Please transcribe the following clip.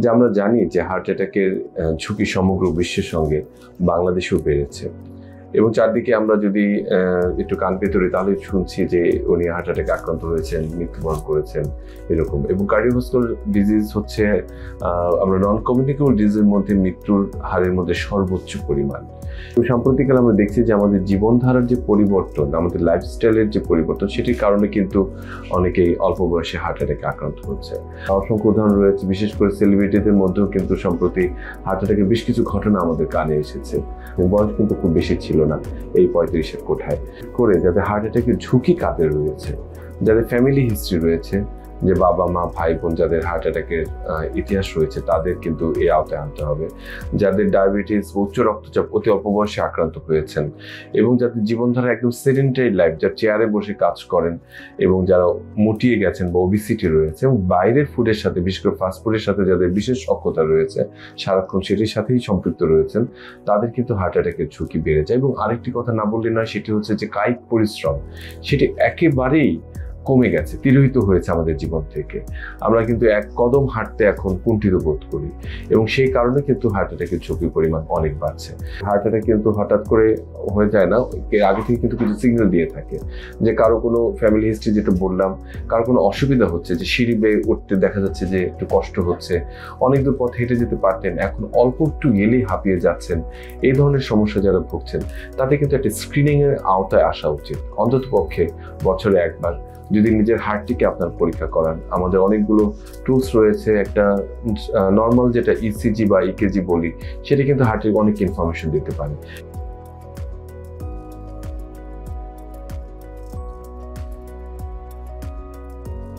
যে আমরা জানি যে হার্ট অ্যাটাকের ঝুঁকি সমগ্র বিশ্বের সঙ্গে বাংলাদেশেও বেড়েছে এবং চারদিকে আমরা যদি একটু কান পেতরি তাহলে শুনছি যে উনি হার্ট অ্যাটাকে আক্রান্ত হয়েছেন, মৃত্যুবরণ করেছেন এরকম। এবং কার্ডিওভাস্কুলার ডিজিজ হচ্ছে আমরা নন কমিউনিকেবল ডিজিজের মধ্যে মৃত্যুর হারের মধ্যে সর্বোচ্চ পরিমাণ। সাম্প্রতিককালে আমরা দেখছি যে আমাদের জীবনধারার যে পরিবর্তন, আমাদের লাইফস্টাইলের যে পরিবর্তন, সেটির কারণে কিন্তু অনেকেই অল্প বয়সে হার্ট অ্যাটাকে আক্রান্ত হচ্ছে। অসংখ্য উদাহরণ রয়েছে, বিশেষ করে সেলিব্রিটিদের মধ্যেও কিন্তু সম্প্রতি হার্ট অ্যাটাকের বেশ কিছু ঘটনা আমাদের কানে এসেছে। বয়স কিন্তু খুব বেশি ছিল না, এই 35-এর কোঠায় করে। যাদের হার্ট অ্যাটাকের ঝুঁকি কাদের রয়েছে, যাদের ফ্যামিলি হিস্ট্রি রয়েছে, যে বাবা মা ভাই বোন যাদের হার্ট অ্যাটাকের ইতিহাস রয়েছে, তাদের কিন্তু এই আওতায় আনতে হবে। যাদের ডায়াবেটিস, উচ্চ রক্তচাপ অতি অল্প বয়সে আক্রান্ত হয়েছেন এবং যাদের জীবনধারা একদম সেডেন্টারি লাইফ, যারা চেয়ারে বসে কাজ করেন এবং যারা মুটিয়ে গেছেন বা ওবিসিটি রয়েছে এবং বাইরের ফুডের সাথে, বিশেষ করে ফাস্টফুডের সাথে যাদের বিশেষ অক্ষতা রয়েছে, সারাক্ষণ সেটির সাথেই সম্পৃক্ত রয়েছেন, তাদের কিন্তু হার্ট অ্যাটাকের ঝুঁকি বেড়ে যায়। এবং আরেকটি কথা না বললে নয়, সেটি হচ্ছে যে কায়িক পরিশ্রম, সেটি একেবারেই কমে গেছে, তিরোহিত হয়েছে আমাদের জীবন থেকে। আমরা কিন্তু এক কদম হাঁটতে এখন কুণ্ঠিত বোধ করি এবং সেই কারণে কিন্তু হার্ট অ্যাটাকের ঝুঁকির পরিমাণ অনেক বাড়ছে। হার্ট অ্যাটাক কিন্তু হঠাৎ করে হয়ে যায় না, এর আগে থেকে কিন্তু কিছু সিগন্যাল দিয়ে থাকে। যে কারো কোনো ফ্যামিলি হিস্ট্রি, যেটা বললাম, কারো কোনো অসুবিধা হচ্ছে, যে সিঁড়ি বেয়ে উঠতে দেখা যাচ্ছে যে একটু কষ্ট হচ্ছে, অনেক দূর পথ হেঁটে যেতে পারতেন, এখন অল্প একটু গেলেই হাঁপিয়ে যাচ্ছেন, এই ধরনের সমস্যা যারা ভুগছেন, তাদের কিন্তু একটা স্ক্রিনিংয়ের আওতায় আসা উচিত। অন্ততপক্ষে বছরে একবার যদি নিজের হার্টটিকে আপনার পরীক্ষা করান। আমাদের অনেকগুলো টুলস রয়েছে, একটা নর্মাল যেটা ইসিজি বা ইকেজি বলি, সেটা কিন্তু হার্টের অনেক ইনফরমেশন দিতে পারে।